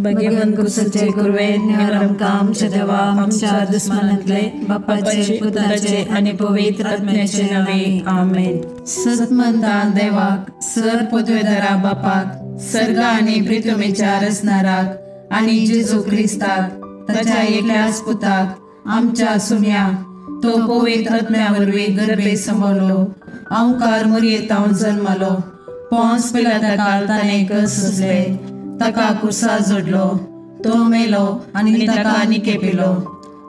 भगवंत कुसचे कुरवे निवरम काम देवा आमच्या दुश्मनांतले बापाचे पुत्राचे आणि पवित्र आत्म्याचे नावे आमेन। सतमंता देवाक सर पदवेदारा बापाक सर्ग आणि पृथ्वीच्या रचणाराक आणि जेजू ख्रिस्ताक ताच्या एकल्याच पुताक आमच्या सुम्याक तो पवित्र आत्म्यावरवी गर्भे संभवलो ओंकार मरियेतावन जन्मलो पोंस पिलाताकाल ताणे कसले ताका कुर्सा जोडलो तो मेलो आणि ताका निकेपिलो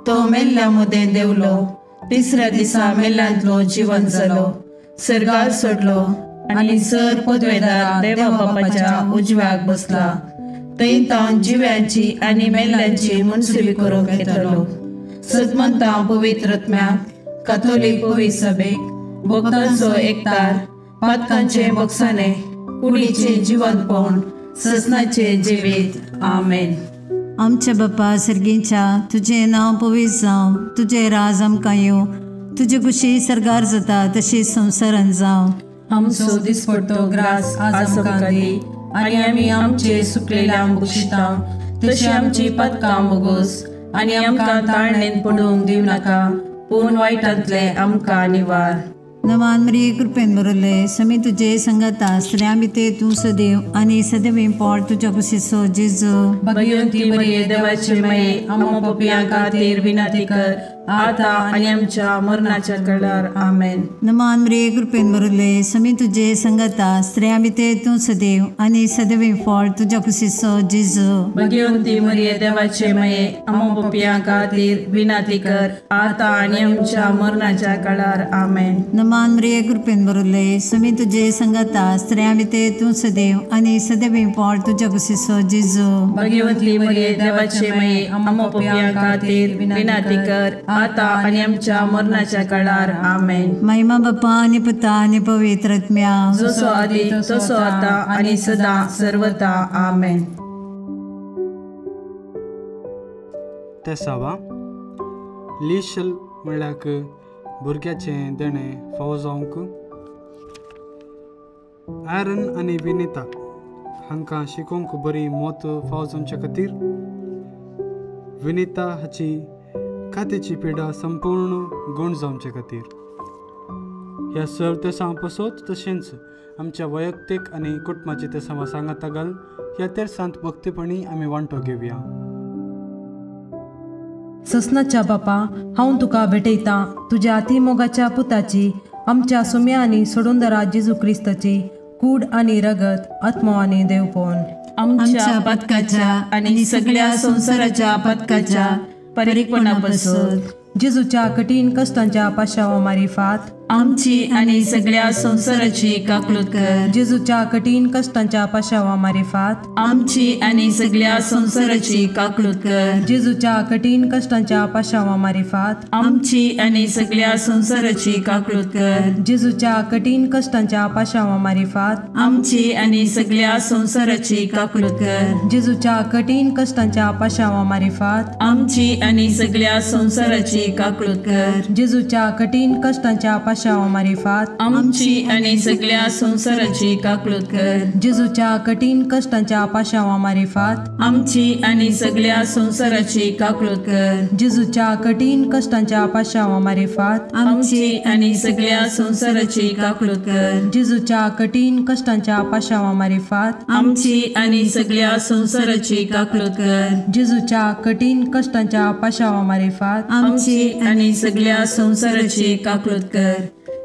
तो मेल्ल्या मुदे देवलो तिसऱ्या दिसा मेल्ल्यांतलो जीवन जालो सर्गार सोडलो आणि सर पदवेदार देवा बापाच्या उजव्याक बसला थंय तावन जिव्यांची आणि मेल्ल्यांची मुनसिबी करूंक येतलो। सतमंता पवित्र आत्म्याक कॅथोलिक पवित्र सभेक भक्तांचो एकतार पातकांचे बक्षाने कुडीचे जिवंतपण ससनाचे जिवीत आमेन। आमच्या बापा सर्गीच्या तुझे नाव पवित्र जावं तुझे राज आमकां येवं तुझे कुशी सरगार जाता तशी संवसारांत जावं। आमचो दिसपट्टो ग्रास आज आमकां दी आणि आमी आमचे सुकलेल्यांक बक्षिता तशी आमची पदकां बोगोस आणि आमकां ताळणेन पडूंक दिव नाका पूण वायटांतले आमकां निवार। नमान मरिये कृपेन बरयले समी तुजे संगता स्त्रियां भितर तूं सदैव आणि सदैव पोट तुज्या कुशीचो जेजू। भगवंती मरिये देवाचे माये आमो पापियां खातीर विनंती कर आता आणि आमच्या मरणाच्या काळार आमेन। नमान मरिये कृपेन बरयले समी तुजे संगता स्त्रियां भितर तूं सदैव आणि सदैव पोट तुज्या कुशीचो जेजू। भगवंती मरिये देवाचे माये आमो पापियां खातीर विनंती कर आता आणि आमच्या मरणाच्या काळार आमेन। नमान मरिये कृपेन बरयले समी तुजे संगता स्त्रियां भितर तूं सदैव आणि सदैव पोट तुज्या कुशीचो जेजू। भगवंती मरिये देवाचे माये आमो पापियां खातीर विनंती कर आता आणि आमच्या मरणाच्या काळार आमेन। महिमा बापा आणि पुता आणि पवित्र आत्म्या जसो आदी तसो आता आणि सदा सर्वदा आमेन। तेसावा लिशल म्हणल्याक भुरग्याचे देणे फावो जावंक ॲरन आणि विनिता हांकां शिकोवंक बरी मोत फावो जावचे खातीर विनिता हाची खात्याची पिडा संपूर्ण गूण जावचे खातीर ह्या सर्व तेसां पासत तशेंच आमच्या वैयक्तीक आनी कुटुंबाची तेसां सांगाता घाल ह्या तेर्सांत भक्तीपणी आमी वांटो घेवया। ससनाच्या बापा हांव तुका भेटयतां तुज्या अतिमोगाच्या पुताची आमच्या सुम्या आनी सोडूनदरा जेजू क्रिस्ताची कूड आनी रगत आत्मो आनी देवपण आमच्या पदकाच्या आणि सगळ्या संसाराच्या पदकाच्या परिकपणा बसत जेजूच्या कठीण कष्टांच्या पाशावा मारिफात आमची आणि सगळ्या संसाराची काकलूत कर। जेजूच्या कठीण कष्टांच्या पाशावा मारिफात आमची आणि सगळ्या संसाराची काकलूत कर। जेजूच्या कठीण कष्टांच्या पाशावा मारिफात आमची आणि सगळ्या संसाराची काकलूत कर। जेजूच्या कठीण कष्टांच्या पाशावा मारिफात आमची आणि सगळ्या संसाराची काकलूत कर। जेजूच्या कठीण कष्टांच्या पाशावा मारिफात आमची आणि सगळ्या संसाराची काकलूत कर। जेजूच्या कठीण कष्टांच्या पाशावा मारिफात आमची आणि सगळ्या संसाराची काकलूत कर। जेजूच्या कठीण कष्टांच्या पाशावा मारिफात आमची आणि सगळ्या संसाराची काकलूत कर। जेजूच्या कठीण कष्टांच्या पाशावा मारिफात आमची आणि सगळ्या संसाराची काकलूत कर। जेजूच्या कठीण कष्टांच्या पाशावा मारिफात आमची आणि सगळ्या संसाराची काकलूत कर। जेजूच्या कठीण कष्टांच्या पाशावा मारिफात आमची आणि सगळ्या संसाराची काकलूत कर।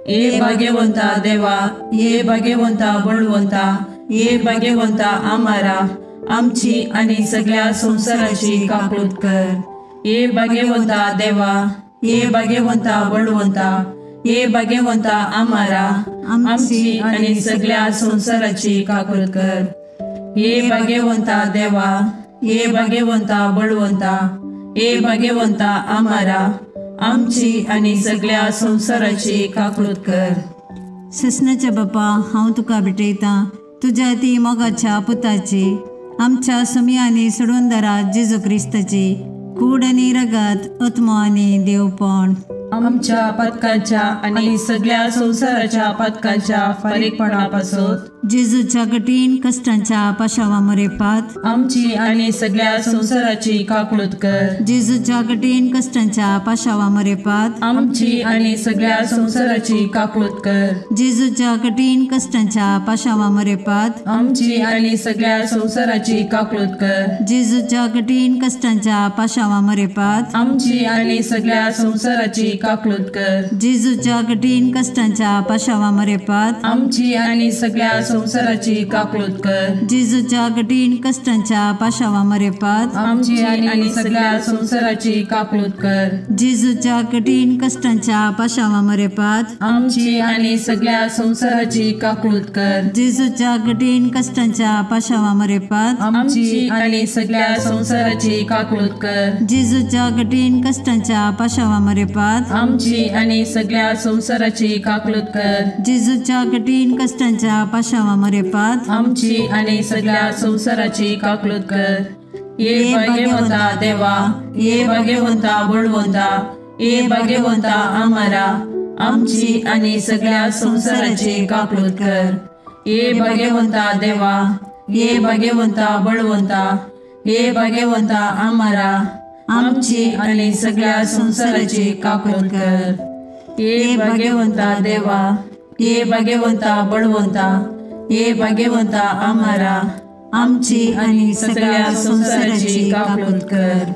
ये भाग्यवंता देवा ये भाग्यवंता बळवंता ये भाग्यवंता आम्हारा आमची आणि सगळ्या संसाराची काकलूत कर। ये भाग्यवंता देवा ये भाग्यवंता बळवंता ये भाग्यवंता आम्हारा आमची आणि सगळ्या संसाराची काकलूत कर। ये भाग्यवंता देवा ये भाग्यवंता बळवंता ये भाग्यवंता आम्हारा आमची आणि सगळ्या संसाराची काकलूत कर। ससनाच्या बापा हांव तुका भेटयतां तुज्या ती मोगाच्या पुताची आमच्या सुमी आनी सोडून दरा जेजू क्रिस्ताची कूड आनी रगत आत्मो आनी देवपण आमच्या पथकाच्या आणि सगळ्या संसाराच्या पथकाच्या फारीकपणापासून जेजूच्या कठीण कष्टांच्या पाशावामरेपात आमची आणि सगळ्या संसाराची काकूळत कर. जेजूच्या कठीण कष्टांच्या पाशावामरेपात आमची आणि सगळ्या संसाराची काकूळत कर. जेजूच्या कठीण कष्टांच्या पाशावामरेपात आमची आणि सगळ्या संसाराची काकूळत कर. जेजूच्या कठीण कष्टांच्या पाशावामरेपात आमची आणि सगळ्या संसाराची काकूळत कर. जेजूच्या कठीण कष्टांच्या पाशावामरेपात आमची आणि सगळ्या संसाराची काकूळत कर. जेजूच्या कठीण कष्टांच्या पाशावामरेपात आमची आणि सगळ्या संसाराची काकूळत कर. जेजूच्या कठीण कष्टांच्या पाशावामरेपात आमची आणि सगळ्या संसाराची काकूळत कर. जेजूच्या कठीण कष्टांच्या पाशावामरेपात आमची आणि सगळ्या संसाराची काकूळत कर. जेजूच्या कठीण कष्टांच्या पाशावामरेपात आमची आणि सगळ्या संसाराची काकूळत कर. जेजूच्या कठीण कष्टांच्या पाशावामरेपात आमची आणि सगळ्या संसाराची काकूळत कर. ये भाग्यवंता देवा, ये भाग्यवंता बळवंता, ये भाग्यवंता आम्हारा, आमची आणि सगळ्या संसाराची काकूळत कर. ये भाग्यवंता देवा, ये भाग्यवंता बळवंता, ये भाग्यवंता आम्हारा, आमची आणि सगळ्या संसाराची काकूळत कर. ये भाग्यवंता देवा, ये भाग्यवंता बळवंता, ये भाग्यवंता आम्हारा, आमची आणि सगळ्या संसाराची काकूळत कर.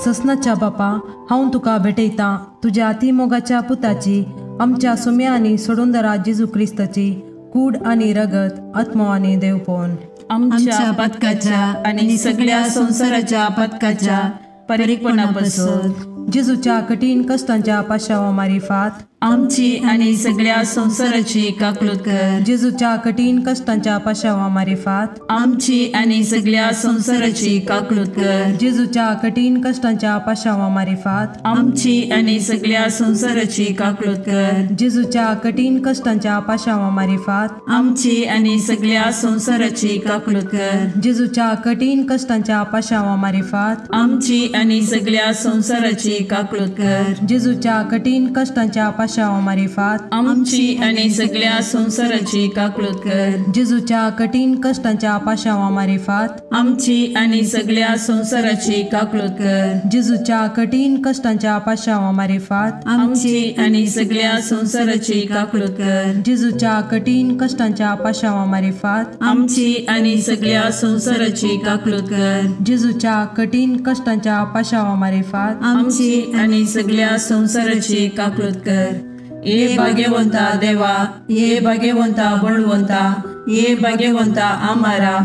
ससनाच्या बापा, हांव तुका भेटयता तुज्या अतिमोगाच्या पुताची, आमच्या सुम्या आनी सोडूंदरा जेजू क्रिस्ताची कूड आनी रगत, आत्मो आनी देवपण आमच्या पथकाच्या आणि सगळ्या संसाराच्या पथकाच्या फारीकपणापासून जेजूच्या कठीण कष्टांच्या पाशावामारिफात आमची आणि सगळ्या संसाराची काकूळत कर. जेजूच्या कठीण कष्टांच्या पाशावामारिफात आमची आणि सगळ्या संसाराची काकूळत कर. जेजूच्या कठीण कष्टांच्या पाशावामारिफात आमची आणि सगळ्या संसाराची काकूळत कर. जेजूच्या कठीण कष्टांच्या पाशावामारिफात आमची आणि सगळ्या संसाराची काकूळत कर. जेजूच्या कठीण कष्टांच्या पाशावामारिफात आमची आणि सगळ्या संसाराची काकूळत कर. जेजूच्या कठीण कष्टांच्या पाशावामारिफात आमची आणि सगळ्या संसाराची काकूळत कर. जेजूच्या कठीण कष्टांच्या पाशावामारिफात आमची आणि सगळ्या संसाराची काकूळत कर. जेजूच्या कठीण कष्टांच्या पाशावामारिफात आमची आणि सगळ्या संसाराची काकूळत कर. जेजूच्या कठीण कष्टांच्या पाशावामारिफात आमची आणि सगळ्या संसाराची काकूळत कर. जेजूच्या कठीण कष्टांच्या पाशावामारिफात आमची आणि सगळ्या संसाराची काकूळत कर. ये भाग्यवंता देवा, ये भाग्यवंता बळवंता, ये भाग्यवंता आम्हारा,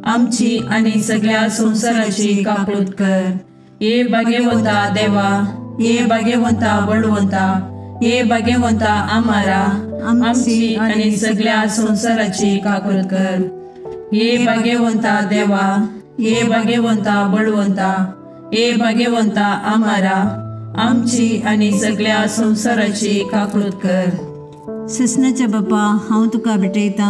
आमची आणि सगळ्या संसाराची काकूळत कर. ये भाग्यवंता देवा, ये भाग्यवंता बळवंता, ये भाग्यवंता आम्हारा, आमची आणि सगळ्या संसाराची काकूळत कर. ये भाग्यवंता देवा, ये भाग्यवंता बळवंता, ये भाग्यवंता आम्हारा, आमची आणि सगळ्या संसाराची काकूळत कर. ससनाच्या बापा, हांव तुका भेटयता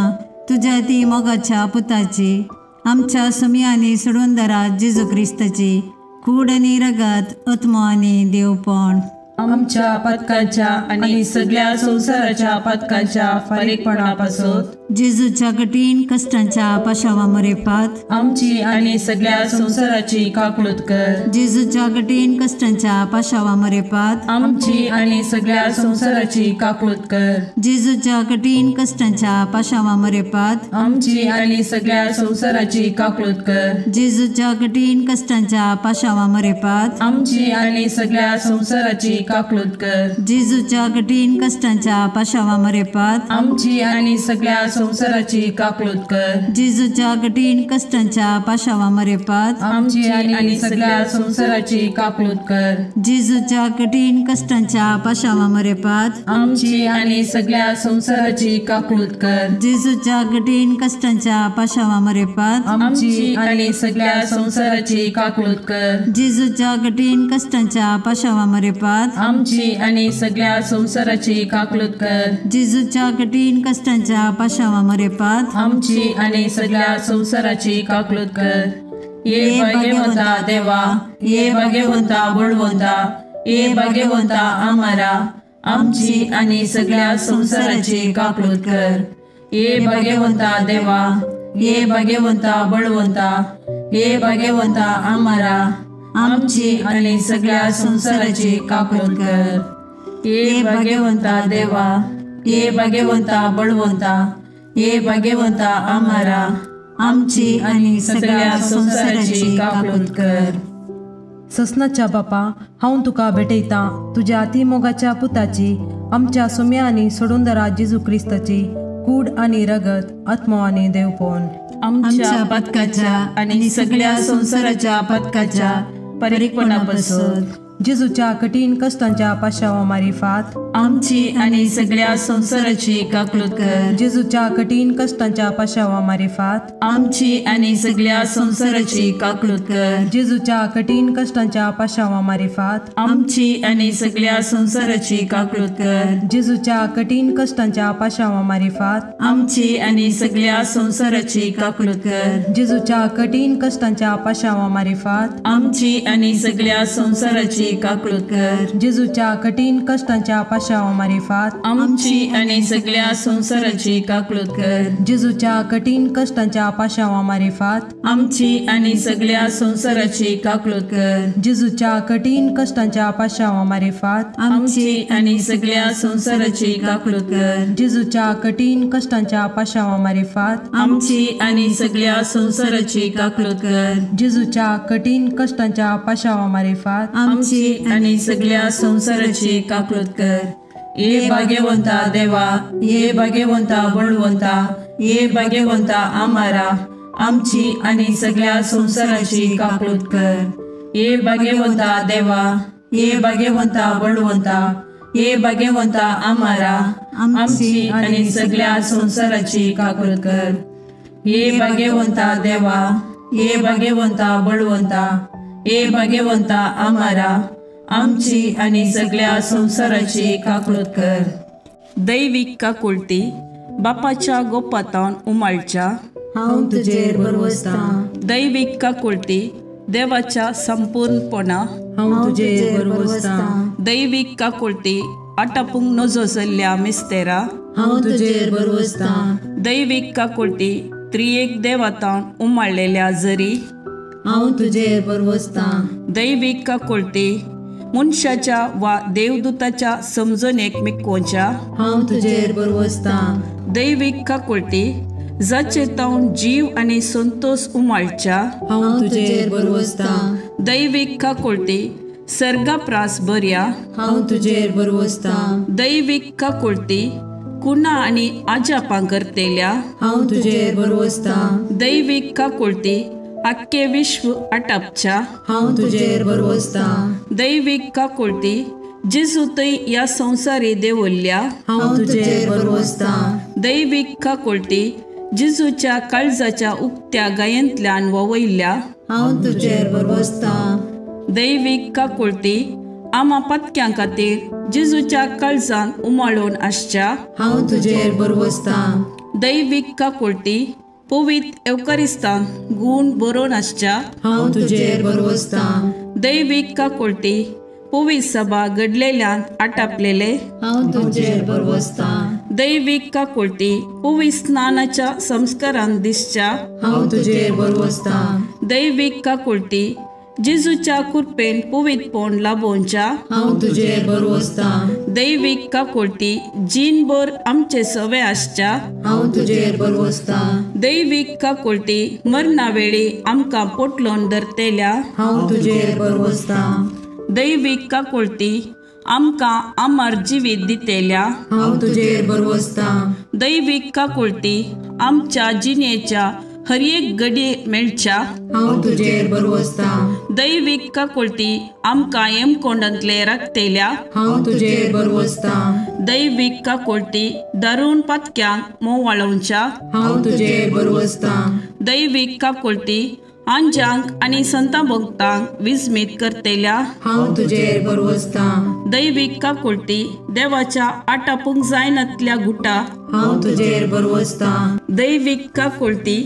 तुज्या अती मोगाच्या पुताची, आमच्या सुम्या आनी सोडूंदरा जेजू क्रिस्ताची कूड आनी रगत, आत्मो आनी देवपण आमच्या पथकाच्या आणि सगळ्या संसाराच्या पथकाच्या फारीकपणापासून जेजूच्या कठीण कष्टांच्या पाशावामरेपात आमची आणि सगळ्या संसाराची काकूळत कर. जेजूच्या कठीण कष्टांच्या पाशावामरेपात आमची आणि सगळ्या संसाराची काकूळत कर. जेजूच्या कठीण कष्टांच्या पाशावामरेपात आमची आणि सगळ्या संसाराची काकूळत कर. जेजूच्या कठीण कष्टांच्या पाशावामरेपात आमची आणि सगळ्या संसाराची काकूळत कर. जेजूच्या कठीण कष्टांच्या पाशावामरेपात आमची आणि सगळ्या संसाराची काकूळत कर. जेजूच्या कठीण कष्टांच्या पाशावामरेपात आमची आणि सगळ्या संसाराची काकूळत कर. जेजूच्या कठीण कष्टांच्या पाशावामरेपात आमची आणि सगळ्या संसाराची काकूळत कर. जेजूच्या कठीण कष्टांच्या पाशावामरेपात आमची आणि सगळ्या संसाराची काकूळत कर. जेजूच्या कठीण कष्टांच्या पाशावामरेपात आमची आणि सगळ्या संसाराची काकूळत कर. जेजूच्या कठीण कष्टांच्या पाशावामरेपात आमची आणि सगळ्या संसाराची काकूळत कर. ये भाग्यवंता देवा, ये भाग्यवंता बळवंता, ये भाग्यवंता आम्हारा आमची आणि सगळ्या संसाराची काकूळट कर. ये भाग्यवंता देवा, ये भाग्यवंता बळवंता, ये भाग्यवंता आम्हारा आमची आणि सगळ्या संसाराची काकूळट कर. ये भाग्यवंता देवा, ये भाग्यवंता बळवंता, ये भाग्यवंता आम्हारा आमची आणि सगळ्या संसाराची काकूळट कर. ससनाच्या बापा, हांव तुका भेटयता तुझ्या अतिमोगाच्या पुताची, आमच्या सुम्यांनी सोडून दरा जेजू क्रिस्ताची कूड आणि रगत, आत्मा आणि देवपण. आमच्या पदकाच्या आणि सगळ्या संसाराच्या पदकाच्या परीकपणापासून जेजूच्या कठीण कष्टांच्या पाशावा मारिफात आमची आणि सगळ्या संसाराची काकूळट कर. जेजूच्या कठीण कष्टांच्या पाशावा मारिफात आमची आणि सगळ्या संसाराची काकूळट कर. जेजूच्या कठीण कष्टांच्या पाशावा मारिफात आमची आणि सगळ्या संसाराची काकूळट कर. जेजूच्या कठीण कष्टांच्या पाशावा मारिफात आमची आणि सगळ्या संसाराची काकूळट कर. जेजूच्या कठीण कष्टांच्या पाशावा मारिफात आमची आणि सगळ्या संसाराची काकूळट कर. जेजूच्या कठीण कष्टांच्या पाशावा मारिफात आमची आणि सगळ्या संसाराची काकूळट कर. जेजूच्या कठीण कष्टांच्या पाशावा मारिफात आमची आणि सगळ्या संसाराची काकूळट कर. जेजूच्या कठीण कष्टांच्या पाशावा मारिफात आमची आणि सगळ्या संसाराची काकूळट कर. जेजूच्या कठीण कष्टांच्या पाशावा मारिफात आमची आणि सगळ्या संसाराची काकूळट कर. जेजूच्या कठीण कष्टांच्या पाशावा मारिफात आमची आणि सगळ्या संसाराची काकूळट कर. ये भाग्यवंता देवा, ये भाग्यवंता बळवंता, ये भाग्यवंता आम्हारा आमची आणि सगळ्या संसाराची काकूळट कर. ये भाग्यवंता देवा, ये भाग्यवंता बळवंता, ये भाग्यवंता आम्हारा आमची आणि सगळ्या संसाराची काकूळट कर. ये भाग्यवंता देवा, ये भाग्यवंता बळवंता, ये भाग्यवंता आम्हारा आमची आणि सगळ्या संसाराची काकूळट कर. दैविक काकूळटी बापाच्या गोपातान उमाळच्या हांव तुजेर बरवसता. दैविक काकूळटी देवाच्या संपूर्णपणा हांव तुजेर बरवसता. दैविक काकूळटी आटापूंक नजो जाल्ल्या मिस्तेरा हांव तुजेर बरवसता. दैविक काकूळटी त्रिएक देवातान उमाळलेल्या जरी हांव तुजेर बरवसता. दैविक काकूळटी मनशाच्या वा देवदूताच्या समजणेक मिकोवच्या हांव तुजेर बरवसता. दैविक काकूळटी जाचे तावन जीव आणि संतोष उमाळच्या हांव तुजेर बरवसता. दैविक काकूळटी सर्गाप्रास बऱ्या हांव तुजेर बरवसता. दैविक काकूळटी कुणा आणि आजापां करतेल्या हांव तुजेर बरवसता. दैविक काकूळटी आख्खे विश्व आटापच्या हांव तुजेर बरवसता. दैविक काकूळटी जेजू थंय ह्या संवसारी देवल्ल्या हांव तुजेर बरवसता. दैविक काकूळटी जेजूच्या काळजाच्या उक्त्या गायंतल्यान ववयल्या हांव तुजेर बरवसता. दैविक काकूळटी आमा पत्क्यां खातीर जेजूच्या काळजान उमाळून आसच्या हांव तुजेर बरवसता. दैविक काकूळटी पवित्र एवकारिस्तान गूण बरोवन आसच्या हांव तुजेर बरवसता. दैविक काकूळटी पवित्र सभा घडलेल्यान आटापलेले हांव तुजेर बरवसता. दैविक काकूळटी पवित्र स्नानाच्या संस्कारान दिसच्या हांव तुजेर बरवसता. दैविक काकूळटी जेजूच्या कृपेन पवित्रपण लाभोवच्या हांव तुजेर बरवसता. दैविक काकूळटी जीनभर आमचे सवे आसच्या हांव तुजेर बरवसता. दैविक काकूळटी मरणा वेळी आमकां पोटलोन धरतेल्या हांव तुजेर बरवसता. दैविक काकूळटी आमकां आमार जिवीत दितेल्या हांव तुजेर बरवसता. दैविक काकूळटी आमच्या जिणेच्या हर एक घडये मेळच्या हांव तुजेर बरवसता. दैविक काकूळटी आमकां हेमकोंडांतले राखतेल्या हांव तुजेर बरवसता. दैविक काकूळटी दारून पत्क्यांक मोव वाळोवच्या हांव तुजेर बरवसता. दैविक काकूळटी आंजांक आणि संतां भक्तांक विस्मीत करतेल्या हांव तुजेर बरवसता. दैविक काकूळटी देवाच्या आटापूंक जायनातल्या गुटा हांव तुजेर बरवसता. दैविक काकूळटी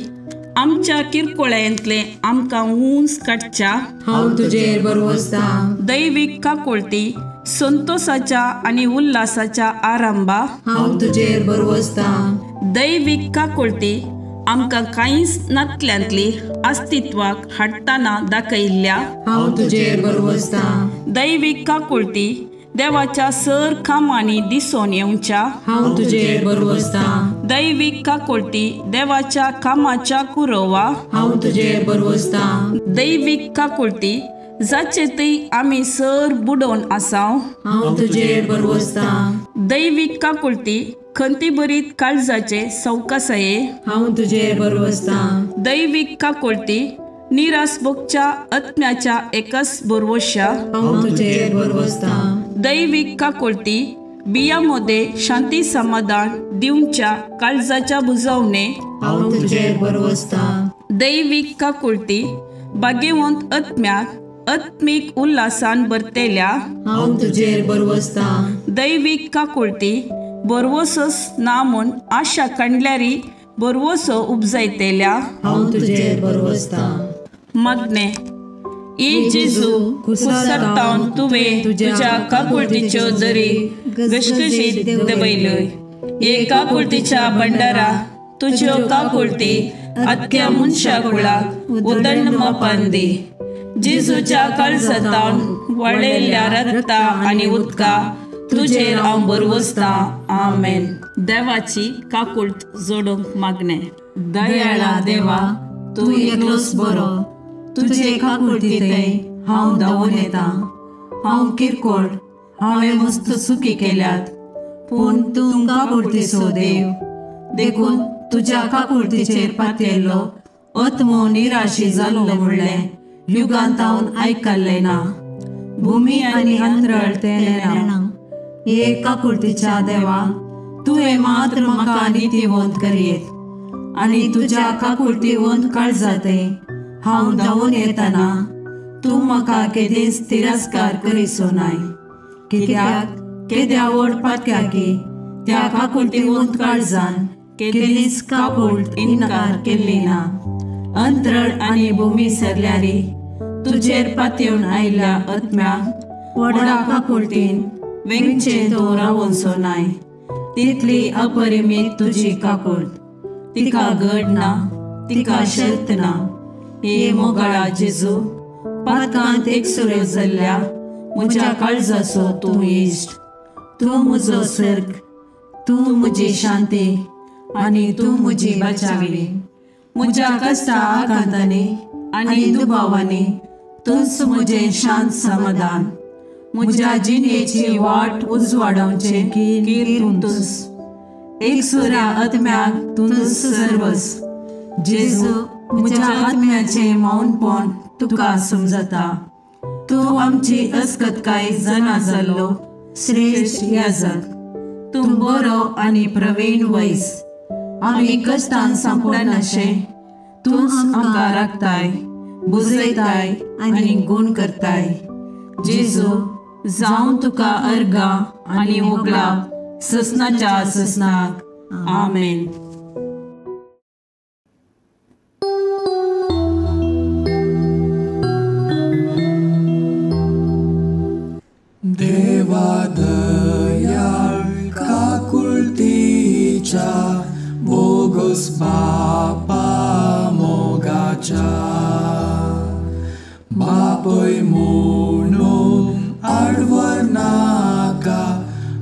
आमच्या किरकोळ्यांतले आमकां ऊंच काडच्या हांव तुजेर बरवसता. दैवीक काकोळटी संतोषाच्या आणि उल्हासाच्या आरंभा हांव तुजेर बरवसता. दैवीक काकोळटी आमकां कांयच नातल्यांतली अस्तित्वाक हाडटाना दाखयल्ल्या हांव तुजेर बरवसता. दैवीक काकोळटी देवाच्या सर कामांनी दिसून येवच्या हांव तुजेर बरवसता. दैवीक काकोळटी देवाच्या कामाच्या कुरवा हांव तुजेर बरवसता. दैवीक काकोळटी जाचे थंय आमी सर बुडोवन आसाव हांव तुजेर बरवसता. दैवीक काकोळटी खंती बरीत काळजाचे सवकासये हांव तुजेर बरवसता. दैवीक काकोळटी निरासभोगच्या आत्म्याच्या एकच बरवश्या हांव तुजेर बरवसता. दैवीक काकोळटी बियामध्ये शांती समाधान दिवच्या काळजाच्या बुजवणे हांव तुजेर बरवसता. दैवीक काकोळटी भाग्यवंत आत्म्याक आत्मीक उल्हासान भरतेल्या हांव तुजेर बरवसता. दैवीक काकोळटी बरवसोस ना म्हूण आशा काडल्यारी बरवसो उपजायतेल्या हांव तुजेर बरवसता. मग्ने ई जेजू कुसरतावन तुवें तुज्या काकोळटीच्यो दरी गशगशीत दवयल्योय. हे काकोळटीच्या भंडारा तुज्यो काकोळटी आख्या मनशा कुळाक उदंड मोपान दी. जेजूच्या काळजातावन वळयल्ल्या रक्ता आनी उदका तुजेर हांव बरवसता. आमेन. देवाची काकोळट जोडूंक मागणे. दयाळा देवा, तूं एकलोच बरो. तुजे काकोळटी थंय हांव धांवून येता. हांव किरकोळ, हांवें मस्त चुकी केल्यात, पूण तूं काकोळटीचो देव. देखून तुज्या काकोळटीचेर पातयल्लो आत्मो निराशी जाल्लो म्हणलें युगांत हांव आयकल्लें ना. भुमी आनी अंतराळ तें ना. हे काकोळटीच्या देवा, तुवें मात्र म्हाका नितीवंत करीत. आनी तुज्या काकोळटीवंत काळजांतय हांव धांवून येतना तूं म्हाका केदेंच तिरस्कार करीसो नाय. कित्याक केद्या व्हड पातक्याकी त्या काकोळटीवंत काळजान केदींच काकोळट इन्कार केल्ली ना. अंतराळ आनी भुमी सरल्यारी तुजेर पातयेवन आयिल्ल्या आत्म्याक व्हडा काकोळटीन वेंगचे तो रावोनसो नाय. तितली अपरिमीत तुजी काकोळट. तिका घड ना, तिका शर्त ना. हे मोगाळा जेजू, पातकांत एकसुरे जाल्ल्या म्हज्या काळजाचो तूं इश्ट. तूं म्हजो सर्ग, तूं म्हजी शांती आनी तूं म्हजी बचावी. म्हज्या कश्टा आकांतांनी आनी दुबावांनी तूंच म्हजें शांत समाधान. म्हज्या जिणेची वाट उजवाडोवचे कीर तूंच. एकसुऱ्या आत्म्याक तूंच सर्वस. जेजू, म्हज्या आत्म्याचें मौनपण तुका समजता. तूं आमची अस्कतकाय जना जाल्लो श्रेश्ठ याजक. तूं बरो आनी प्रवीण वैस. आमी कश्टान सांपडनाशे तूंच आमकां राखताय, बुजयताय आनी गूण करताय. जेजू, जावं तुका अर्गा आनी मोगलाप ससनाच्या ससनाक. आमेन. देवा दयाळ काकुळतीच्या बोगस बापा मोगाच्या. बापय म्हणून आडवर नाका,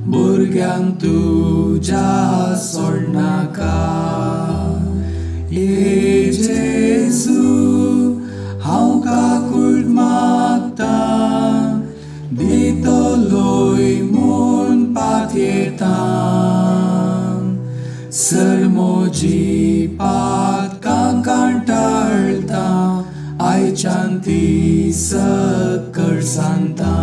भुरग्यांक तुज्या सोडनाका. हे जेजू हांव काकुळट मागता, दितलोय म्हूण पातयेता. सर म्हजी पातकां कांटाळटा, आयच्यान ती सकळ सांगता.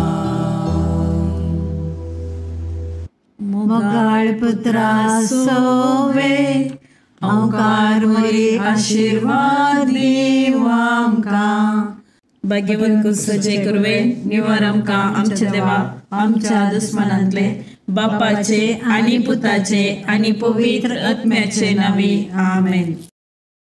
मोगाळ पुत्रा सोवे, ओंकार मरी आशीर्वाद दीव आमकां. भाग्यवंत कुसचे कुरवे निवार आमकां आमच्या देवा आमच्या दुस्मनांतले बापाचे आनी पुताचे आनी पवित्र आत्म्याचे नावी. आमेन.